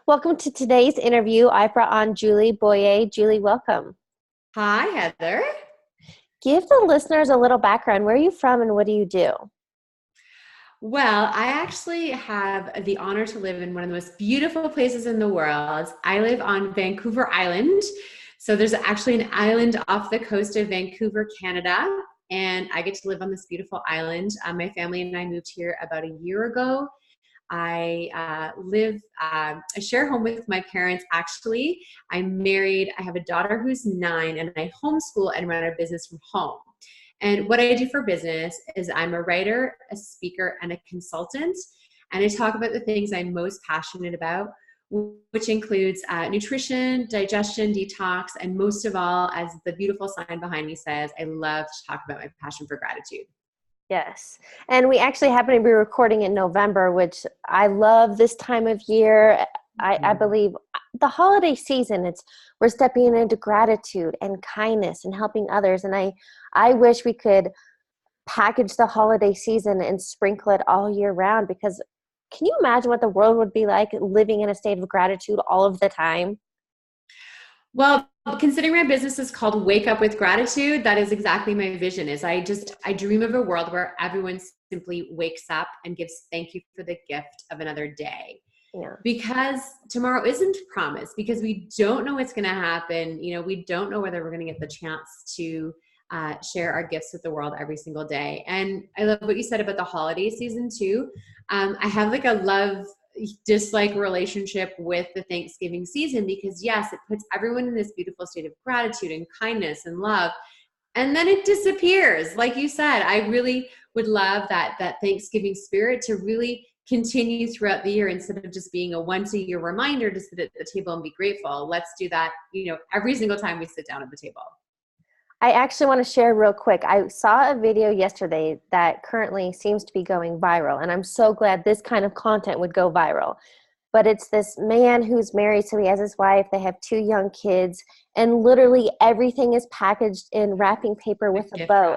Welcome to today's interview. I brought on Julie Boyer. Julie, welcome. Hi, Heather. Give the listeners a little background. Where are you from and what do you do? Well, I actually have the honor to live in one of the most beautiful places in the world. I live on Vancouver Island. So there's actually an island off the coast of Vancouver, Canada, and I get to live on this beautiful island. My family and I moved here about a year ago. I share a home with my parents actually. I'm married, I have a daughter who's 9, and I homeschool and run a business from home. And what I do for business is I'm a writer, a speaker, and a consultant. And I talk about the things I'm most passionate about, which includes nutrition, digestion, detox, and most of all, as the beautiful sign behind me says, I love to talk about my passion for gratitude. Yes. And we actually happen to be recording in November, which I love this time of year. I believe the holiday season, we're stepping into gratitude and kindness and helping others. And I wish we could package the holiday season and sprinkle it all year round, because can you imagine what the world would be like living in a state of gratitude all of the time? Well, considering my business is called Wake Up with Gratitude, that is exactly my vision. I dream of a world where everyone simply wakes up and gives thank you for the gift of another day. Yeah. Because tomorrow isn't promised, because we don't know what's going to happen. We don't know whether we're going to get the chance to share our gifts with the world every single day. And I love what you said about the holiday season too. I have like a love dislike relationship with the Thanksgiving season, because yes, it puts everyone in this beautiful state of gratitude and kindness and love. And then it disappears. Like you said, I really would love that Thanksgiving spirit to really continue throughout the year, instead of just being a once a year reminder to sit at the table and be grateful. Let's do that, every single time we sit down at the table. I actually want to share real quick. I saw a video yesterday that currently seems to be going viral, and I'm so glad this kind of content would go viral. But it's this man who's married, so he has his wife, they have 2 young kids, and literally everything is packaged in wrapping paper with a bow.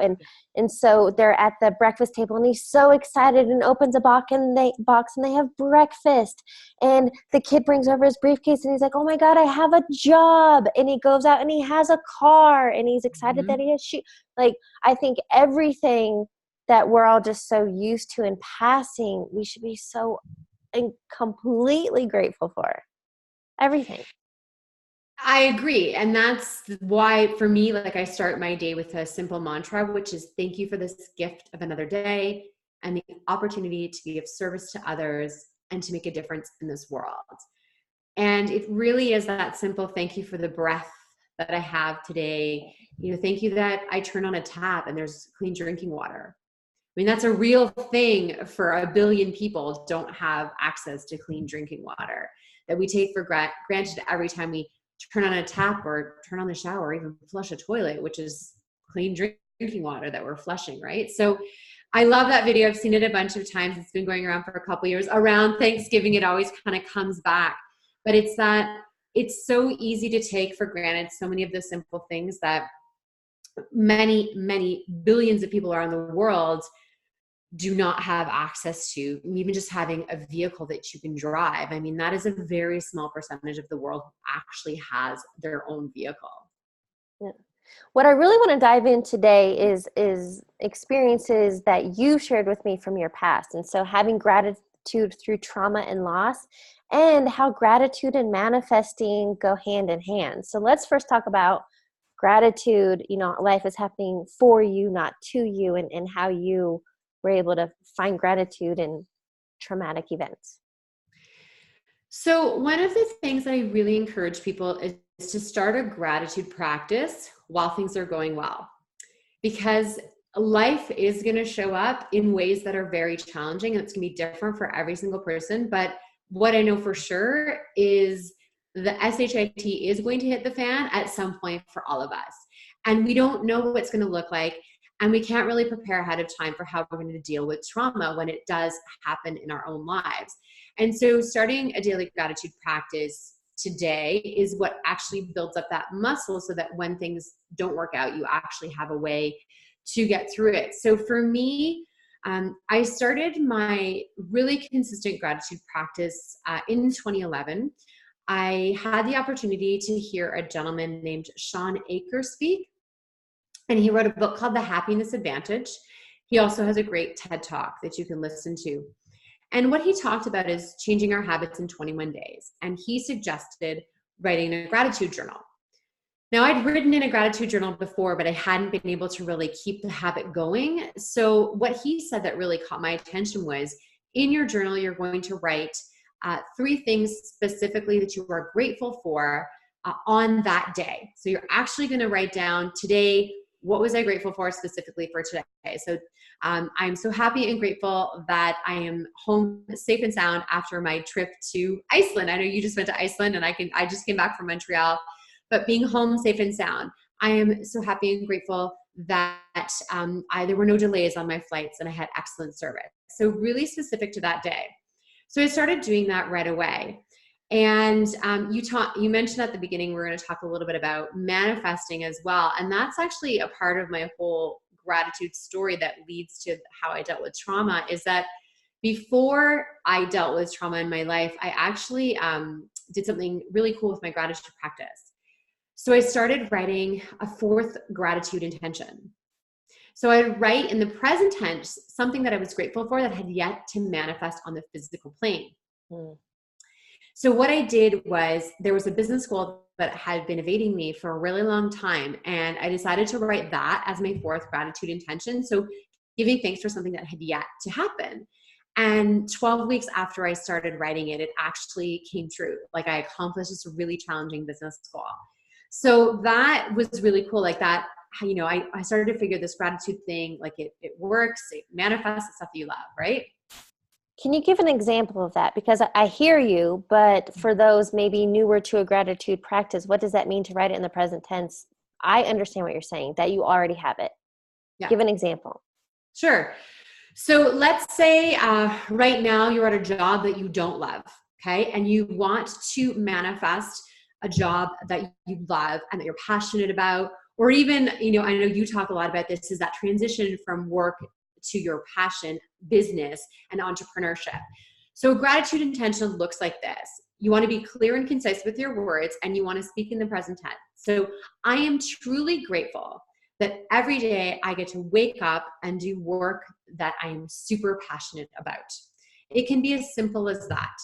And so they're at the breakfast table, and he's so excited and opens a box and they have breakfast. And the kid brings over his briefcase and he's like, "Oh my God, I have a job." And he goes out and he has a car and he's excited that he has shoes. Like, I think everything that we're all just so used to in passing, we should be so and completely grateful for everything. I agree. And that's why for me, like, I start my day with a simple mantra, which is thank you for this gift of another day and the opportunity to be of service to others and to make a difference in this world. And it really is that simple. Thank you for the breath that I have today. Thank you that I turn on a tap and there's clean drinking water. I mean, that's a real thing. For a billion people don't have access to clean drinking water, that we take for granted every time we turn on a tap or turn on the shower or even flush a toilet, which is clean drinking water that we're flushing, right? So I love that video. I've seen it a bunch of times. It's been going around for a couple of years. Around Thanksgiving, it always kind of comes back. But it's so easy to take for granted so many of the simple things that many, many billions of people around the world do not have access to. Even just having a vehicle that you can drive. I mean, that is a very small percentage of the world who actually has their own vehicle. Yeah. What I really want to dive in today is experiences that you shared with me from your past. And so having gratitude through trauma and loss, and how gratitude and manifesting go hand in hand. So let's first talk about gratitude. Life is happening for you, not to you, and how you were able to find gratitude in traumatic events. So one of the things that I really encourage people is to start a gratitude practice while things are going well, because life is going to show up in ways that are very challenging, and it's going to be different for every single person. But what I know for sure is the SHIT is going to hit the fan at some point for all of us. And we don't know what it's going to look like. And we can't really prepare ahead of time for how we're going to deal with trauma when it does happen in our own lives. And so starting a daily gratitude practice today is what actually builds up that muscle, so that when things don't work out, you actually have a way to get through it. So for me, I started my really consistent gratitude practice in 2011. I had the opportunity to hear a gentleman named Sean Akers speak, and he wrote a book called The Happiness Advantage. He also has a great TED Talk that you can listen to. And what he talked about is changing our habits in 21 days. And he suggested writing a gratitude journal. Now, I'd written in a gratitude journal before, but I hadn't been able to really keep the habit going. So what he said that really caught my attention was, in your journal, you're going to write 3 things specifically that you are grateful for on that day. So you're actually going to write down today, what was I grateful for specifically for today? So I'm so happy and grateful that I am home safe and sound after my trip to Iceland. I know you just went to Iceland, and I just came back from Montreal, but being home safe and sound, I am so happy and grateful that there were no delays on my flights and I had excellent service. So really specific to that day. So I started doing that right away. And you mentioned at the beginning, we're going to talk a little bit about manifesting as well. And that's actually a part of my whole gratitude story that leads to how I dealt with trauma, is that before I dealt with trauma in my life, I actually did something really cool with my gratitude practice. So I started writing a 4th gratitude intention. So I'd write in the present tense something that I was grateful for that had yet to manifest on the physical plane. Mm. So what I did was, there was a business goal that had been evading me for a really long time, and I decided to write that as my 4th gratitude intention. So giving thanks for something that had yet to happen. And 12 weeks after I started writing it, it actually came true. Like, I accomplished this really challenging business goal. So that was really cool. Like that, I started to figure this gratitude thing, like it works, it manifests, the stuff that you love, right? Can you give an example of that? Because I hear you, but for those maybe newer to a gratitude practice, what does that mean to write it in the present tense? I understand what you're saying, that you already have it. Yeah. Give an example. Sure. So let's say right now you're at a job that you don't love, okay? And you want to manifest a job that you love and that you're passionate about, or even, I know you talk a lot about this, is that transition from work to your passion, business, and entrepreneurship. So gratitude intention looks like this. You want to be clear and concise with your words, and you want to speak in the present tense. So I am truly grateful that every day I get to wake up and do work that I am super passionate about. It can be as simple as that.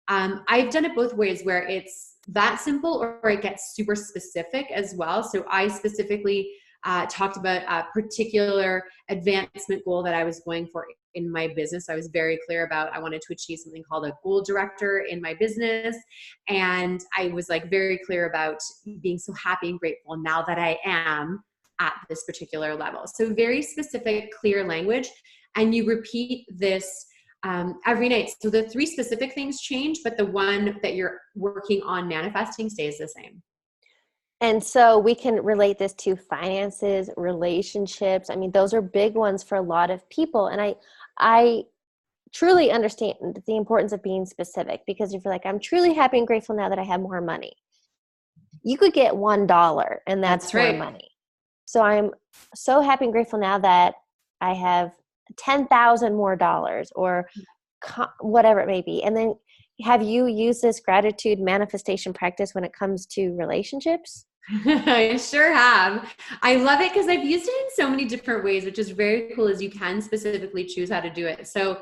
I've done it both ways, where it's that simple or it gets super specific as well. So I specifically talked about a particular advancement goal that I was going for in my business. I was very clear about, I wanted to achieve something called a goal director in my business. And I was like very clear about being so happy and grateful now that I am at this particular level. So very specific, clear language. And you repeat this every night. So the 3 specific things change, but the one that you're working on manifesting stays the same. And so we can relate this to finances, relationships. I mean, those are big ones for a lot of people. And I truly understand the importance of being specific, because if you're like, I'm truly happy and grateful now that I have more money, you could get $1 and that's right. More money. So I'm so happy and grateful now that I have 10,000 more dollars, or whatever it may be. And then have you used this gratitude manifestation practice when it comes to relationships? I sure have. I love it because I've used it in so many different ways, which is very cool, as you can specifically choose how to do it. So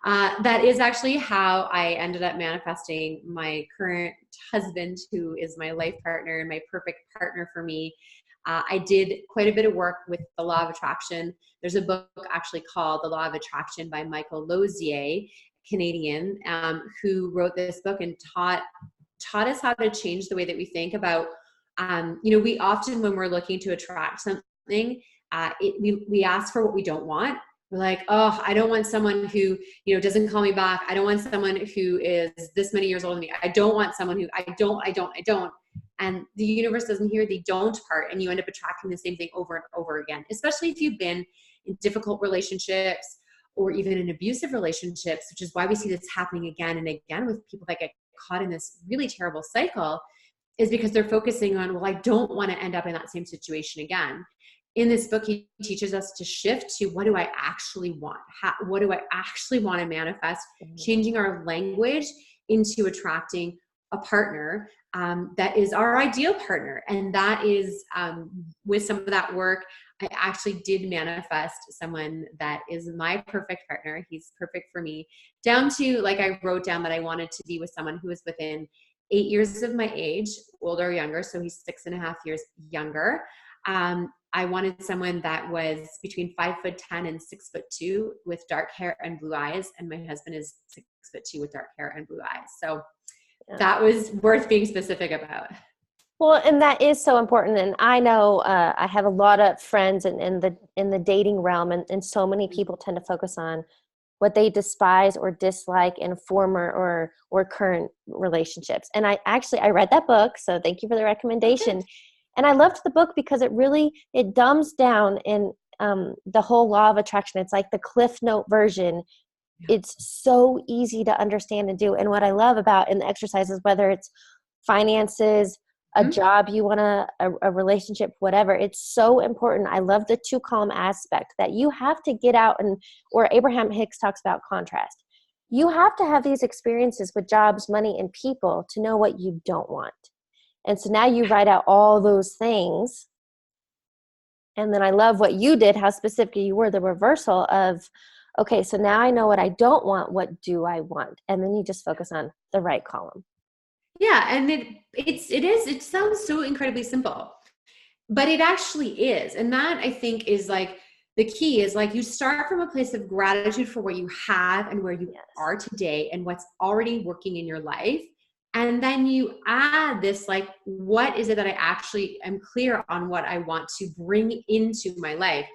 that is actually how I ended up manifesting my current husband, who is my life partner and my perfect partner for me. I did quite a bit of work with the law of attraction. There's a book actually called The Law of Attraction by Michael Lozier, Canadian, who wrote this book and taught us how to change the way that we think about, we often, when we're looking to attract something, we ask for what we don't want. We're like, oh, I don't want someone who, doesn't call me back. I don't want someone who is this many years older than me. I don't want someone who, I don't. And the universe doesn't hear the don't part, and you end up attracting the same thing over and over again, especially if you've been in difficult relationships or even in abusive relationships, which is why we see this happening again and again with people that get caught in this really terrible cycle, is because they're focusing on, well, I don't want to end up in that same situation again. In this book, he teaches us to shift to, what do I actually want? What do I actually want to manifest? Changing our language into attracting a partner that is our ideal partner. And that is with some of that work, I actually did manifest someone that is my perfect partner. He's perfect for me, down to like I wrote down that I wanted to be with someone who was within 8 years of my age, older or younger. So he's 6.5 years younger. I wanted someone that was between 5'10" and 6'2" with dark hair and blue eyes. And my husband is 6'2" with dark hair and blue eyes. So that was worth being specific about. Well, and that is so important. And I know I have a lot of friends in the dating realm, and so many people tend to focus on what they despise or dislike in former or current relationships. And I read that book, so thank you for the recommendation. Okay. And I loved the book because it dumbs down in the whole law of attraction. It's like the Cliff Note version. It's so easy to understand and do. And what I love about in the exercises, whether it's finances, a job you want a relationship, whatever, it's so important. I love the 2-column aspect that you have to get out or Abraham Hicks talks about contrast. You have to have these experiences with jobs, money, and people to know what you don't want. And so now you write out all those things. And then I love what you did, how specific you were, the reversal of, okay, so now I know what I don't want. What do I want? And then you just focus on the right column. Yeah. And it sounds so incredibly simple, but it actually is. And that I think is like the key is like you start from a place of gratitude for what you have and where you are today and what's already working in your life. And then you add this, like, what is it that I actually am clear on what I want to bring into my life?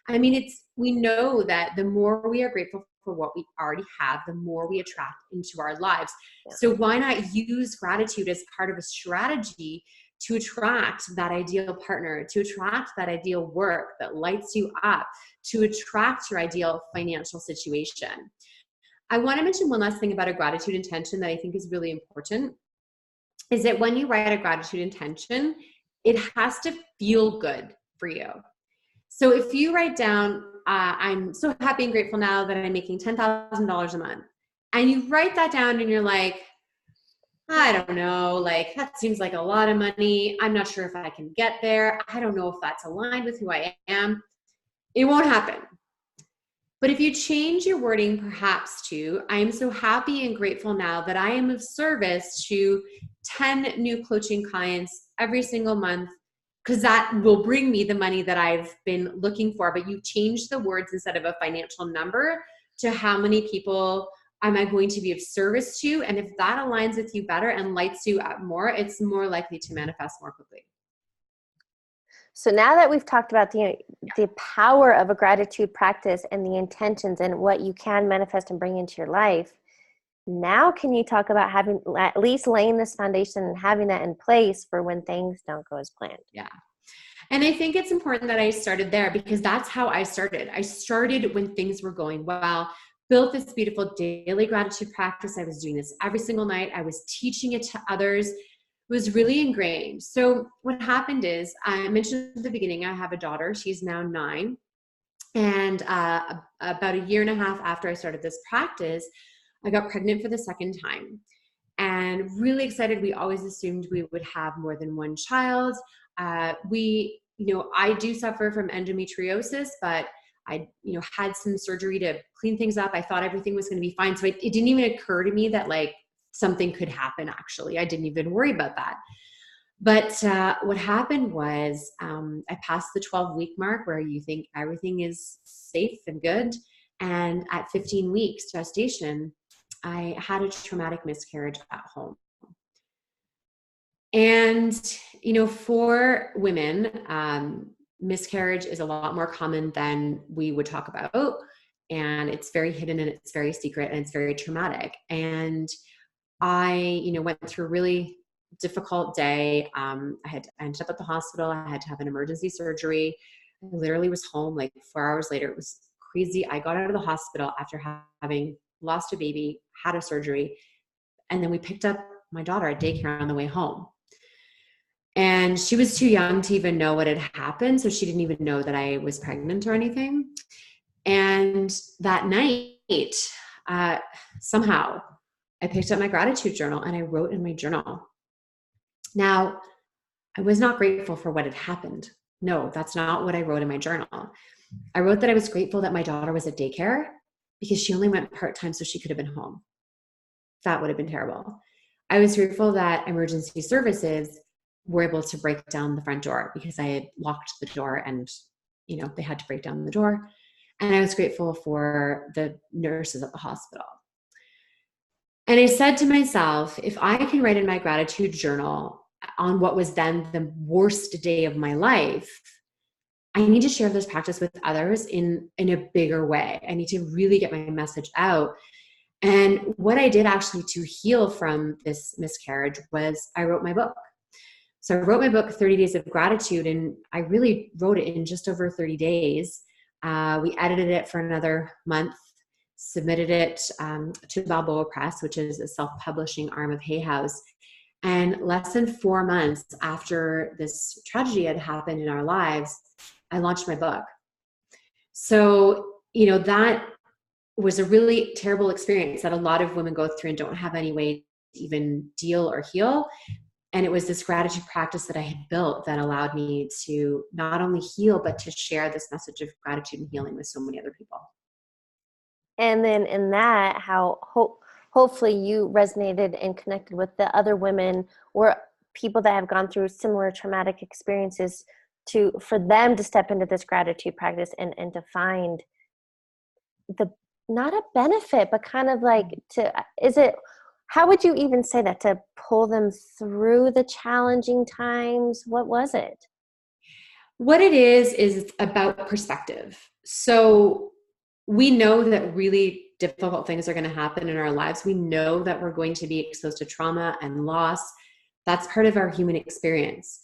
I mean, we know that the more we are grateful for what we already have, the more we attract into our lives. So why not use gratitude as part of a strategy to attract that ideal partner, to attract that ideal work that lights you up, to attract your ideal financial situation? I want to mention one last thing about a gratitude intention that I think is really important, is that when you write a gratitude intention, it has to feel good for you. So if you write down, I'm so happy and grateful now that I'm making $10,000 a month, and you write that down and you're like, I don't know, like that seems like a lot of money. I'm not sure if I can get there. I don't know if that's aligned with who I am. It won't happen. But if you change your wording perhaps to, I am so happy and grateful now that I am of service to 10 new coaching clients every single month, because that will bring me the money that I've been looking for. But you change the words instead of a financial number to how many people am I going to be of service to? And if that aligns with you better and lights you up more, it's more likely to manifest more quickly. So now that we've talked about the power of a gratitude practice and the intentions and what you can manifest and bring into your life, now can you talk about having at least laying this foundation and having that in place for when things don't go as planned? Yeah. And I think it's important that I started there, because that's how I started. I started when things were going well, built this beautiful daily gratitude practice. I was doing this every single night. I was teaching it to others. It was really ingrained. So what happened is, I mentioned at the beginning, I have a daughter. She's now 9. And about a year and a half after I started this practice, I got pregnant for the second time. And really excited. We always assumed we would have more than one child. I do suffer from endometriosis, but I, had some surgery to clean things up. I thought everything was going to be fine. So it didn't even occur to me that like something could happen. Actually, I didn't even worry about that. But what happened was I passed the 12-week mark where you think everything is safe and good. And at 15 weeks gestation, I had a traumatic miscarriage at home. And, for women, miscarriage is a lot more common than we would talk about. And it's very hidden and it's very secret and it's very traumatic. And I, went through a really difficult day. I ended up at the hospital. I had to have an emergency surgery. I literally was home like 4 hours later. It was crazy. I got out of the hospital after having lost a baby, had a surgery, and then we picked up my daughter at daycare on the way home. And she was too young to even know what had happened. So she didn't even know that I was pregnant or anything. And that night, somehow I picked up my gratitude journal and I wrote in my journal. Now, I was not grateful for what had happened. No, that's not what I wrote in my journal. I wrote that I was grateful that my daughter was at daycare because she only went part-time so she could have been home. That would have been terrible. I was grateful that emergency services were able to break down the front door because I had locked the door and, they had to break down the door. And I was grateful for the nurses at the hospital. And I said to myself, if I can write in my gratitude journal on what was then the worst day of my life, I need to share this practice with others in a bigger way. I need to really get my message out. And what I did actually to heal from this miscarriage was I wrote my book. So I wrote my book, 30 Days of Gratitude, and I really wrote it in just over 30 days. We edited it for another month, submitted it to Balboa Press, which is a self-publishing arm of Hay House. And less than 4 months after this tragedy had happened in our lives, I launched my book. So, that was a really terrible experience that a lot of women go through and don't have any way to even deal or heal. And it was this gratitude practice that I had built that allowed me to not only heal, but to share this message of gratitude and healing with so many other people. And then in that, how hopefully you resonated and connected with the other women or people that have gone through similar traumatic experiences for them to step into this gratitude practice and to find the, not a benefit, but kind of like how would you even say that, to pull them through the challenging times? What was it? What it is about perspective. So we know that really difficult things are going to happen in our lives. We know that we're going to be exposed to trauma and loss. That's part of our human experience.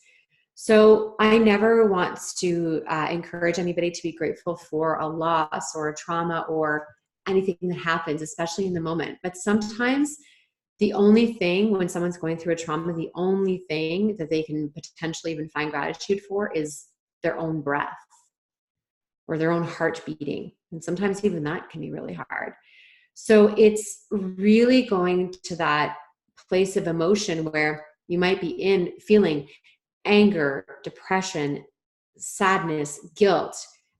So I never want to encourage anybody to be grateful for a loss or a trauma or anything that happens, especially in the moment. But sometimes the only thing, when someone's going through a trauma, the only thing that they can potentially even find gratitude for is their own breath or their own heart beating. And sometimes even that can be really hard. So it's really going to that place of emotion where you might be feeling anger, depression, sadness, guilt.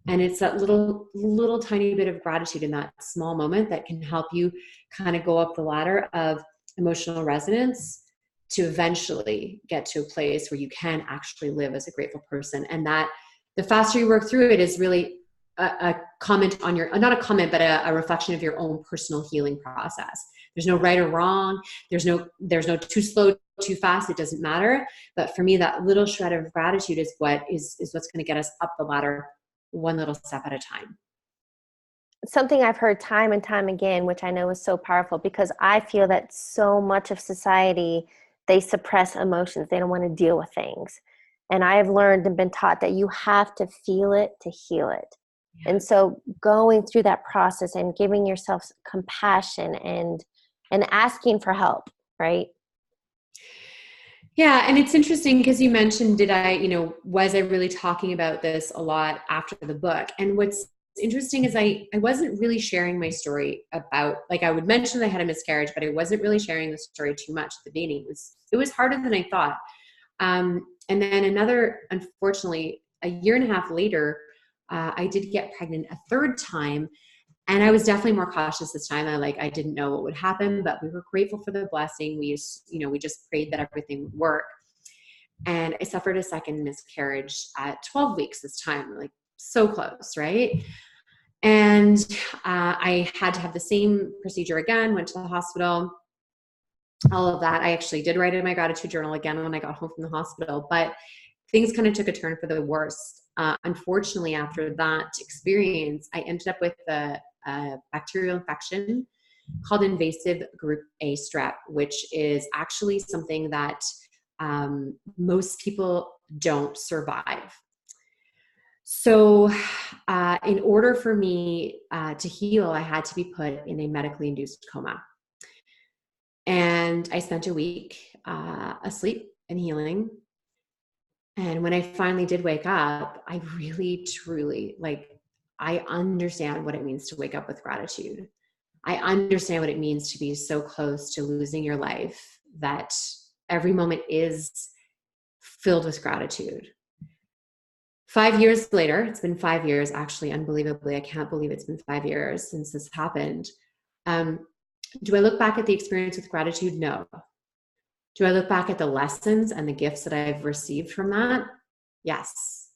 And it's that little tiny bit of gratitude in that small moment that can help you kind of go up the ladder of emotional resonance to eventually get to a place where you can actually live as a grateful person. And that the faster you work through it is really a comment on not a comment, but a reflection of your own personal healing process. There's no right or wrong. There's no too slow, too fast. It doesn't matter. But for me, that little shred of gratitude is what's going to get us up the ladder one little step at a time. Something I've heard time and time again, which I know is so powerful, because I feel that so much of society, they suppress emotions. They don't want to deal with things. And I have learned and been taught that you have to feel it to heal it. Yeah. And so going through that process and giving yourself compassion and asking for help, right? Yeah. And it's interesting because you mentioned, was I really talking about this a lot after the book? And what's interesting is I wasn't really sharing my story about, like, I would mention that I had a miscarriage, but I wasn't really sharing the story too much at the beginning. It was harder than I thought. And then unfortunately, a year and a half later, I did get pregnant a third time. And I was definitely more cautious this time. I didn't know what would happen, but we were grateful for the blessing. We just prayed that everything would work. And I suffered a second miscarriage at 12 weeks this time, like so close, right? And I had to have the same procedure again, went to the hospital, all of that. I actually did write in my gratitude journal again when I got home from the hospital, but things kind of took a turn for the worst. Unfortunately, after that experience, I ended up with a bacterial infection called invasive group A strep, which is actually something that most people don't survive. So in order for me to heal, I had to be put in a medically induced coma. And I spent a week asleep and healing. And when I finally did wake up, I really, truly, I understand what it means to wake up with gratitude. I understand what it means to be so close to losing your life, that every moment is filled with gratitude. 5 years later, it's been 5 years, actually, unbelievably. I can't believe it's been 5 years since this happened. Do I look back at the experience with gratitude? No. Do I look back at the lessons and the gifts that I've received from that? Yes.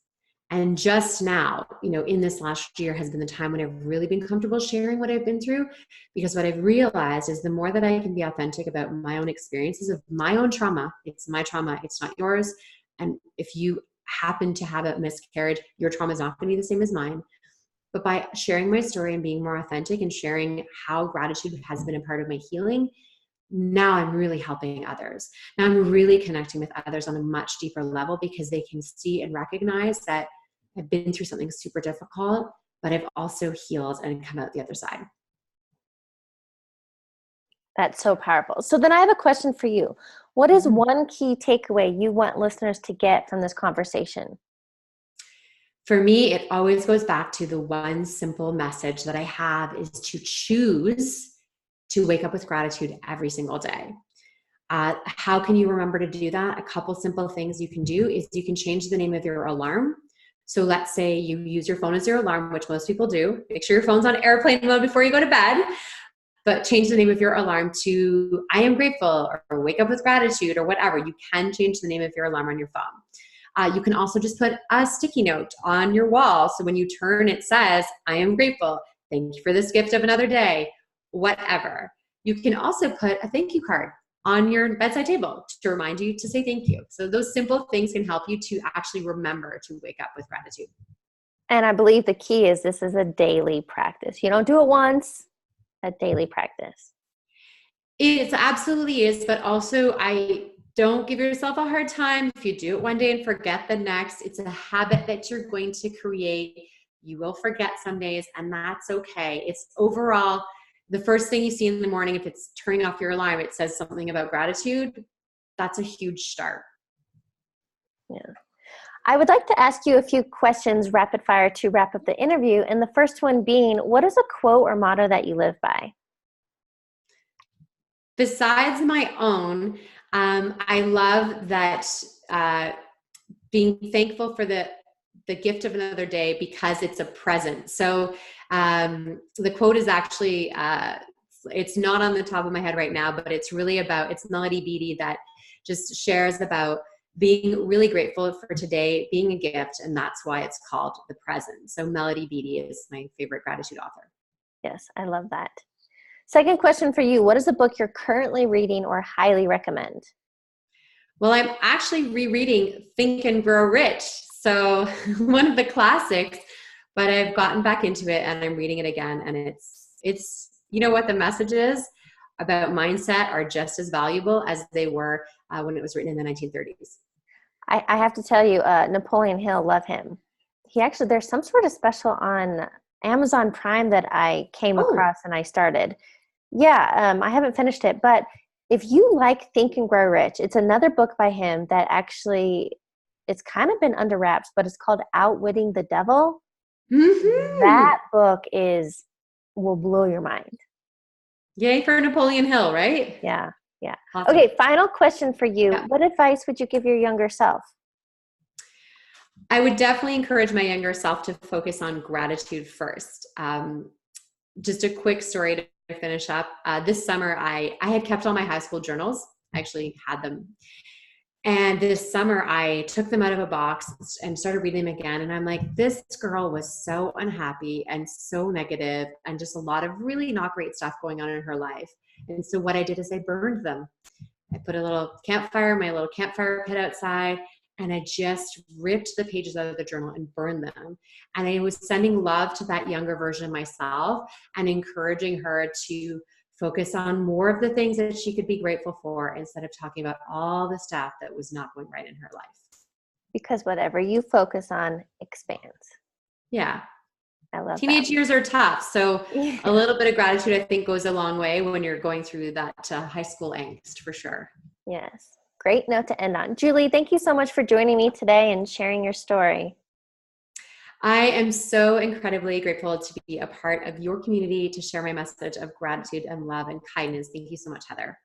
And just now, in this last year has been the time when I've really been comfortable sharing what I've been through, because what I've realized is the more that I can be authentic about my own experiences of my own trauma, it's my trauma, it's not yours. And if you happen to have a miscarriage, your trauma is not going to be the same as mine. But by sharing my story and being more authentic and sharing how gratitude has been a part of my healing, now I'm really helping others. Now I'm really connecting with others on a much deeper level, because they can see and recognize that I've been through something super difficult, but I've also healed and come out the other side. That's so powerful. So then I have a question for you. What is one key takeaway you want listeners to get from this conversation? For me, it always goes back to the one simple message that I have is to choose to wake up with gratitude every single day. How can you remember to do that? A couple simple things you can do is you can change the name of your alarm. So let's say you use your phone as your alarm, which most people do. Make sure your phone's on airplane mode before you go to bed, but change the name of your alarm to I am grateful, or wake up with gratitude, or whatever. You can change the name of your alarm on your phone. You can also just put a sticky note on your wall. So when you turn, it says, I am grateful. Thank you for this gift of another day, whatever. You can also put a thank you card on your bedside table to remind you to say thank you. So those simple things can help you to actually remember to wake up with gratitude. And I believe the key is this is a daily practice. You don't do it once, a daily practice. It absolutely is, but also don't give yourself a hard time if you do it one day and forget the next. It's a habit that you're going to create. You will forget some days, and that's okay. It's overall the first thing you see in the morning, if it's turning off your alarm, it says something about gratitude. That's a huge start. Yeah. I would like to ask you a few questions rapid fire to wrap up the interview. And the first one being, what is a quote or motto that you live by? Besides my own, I love that being thankful for the gift of another day because it's a present. So the quote is actually, it's not on the top of my head right now, but it's really about, it's Melody Beattie that just shares about being really grateful for today being a gift, and that's why it's called the present. So Melody Beattie is my favorite gratitude author. Yes, I love that. Second question for you. What is a book you're currently reading or highly recommend? Well, I'm actually rereading Think and Grow Rich. So one of the classics, but I've gotten back into it and I'm reading it again. And it's you know what the messages about mindset are just as valuable as they were when it was written in the 1930s. I have to tell you, Napoleon Hill, love him. There's some sort of special on Amazon Prime that I came across and I started. Yeah, I haven't finished it, but if you like Think and Grow Rich, it's another book by him that actually, it's kind of been under wraps, but it's called Outwitting the Devil. Mm-hmm. That book will blow your mind. Yay for Napoleon Hill, right? Yeah, yeah. Awesome. Okay, final question for you. Yeah. What advice would you give your younger self? I would definitely encourage my younger self to focus on gratitude first. Just a quick story to finish up. This summer, I had kept all my high school journals. I actually had them. And this summer, I took them out of a box and started reading them again. And I'm like, this girl was so unhappy and so negative and just a lot of really not great stuff going on in her life. And so what I did is I burned them. I put a little campfire, my little campfire pit outside, and I just ripped the pages out of the journal and burned them. And I was sending love to that younger version of myself and encouraging her to focus on more of the things that she could be grateful for instead of talking about all the stuff that was not going right in her life. Because whatever you focus on expands. Yeah. I love Teenage years are tough. So a little bit of gratitude, I think, goes a long way when you're going through that high school angst, for sure. Yes. Great note to end on. Julie, thank you so much for joining me today and sharing your story. I am so incredibly grateful to be a part of your community, to share my message of gratitude and love and kindness. Thank you so much, Heather.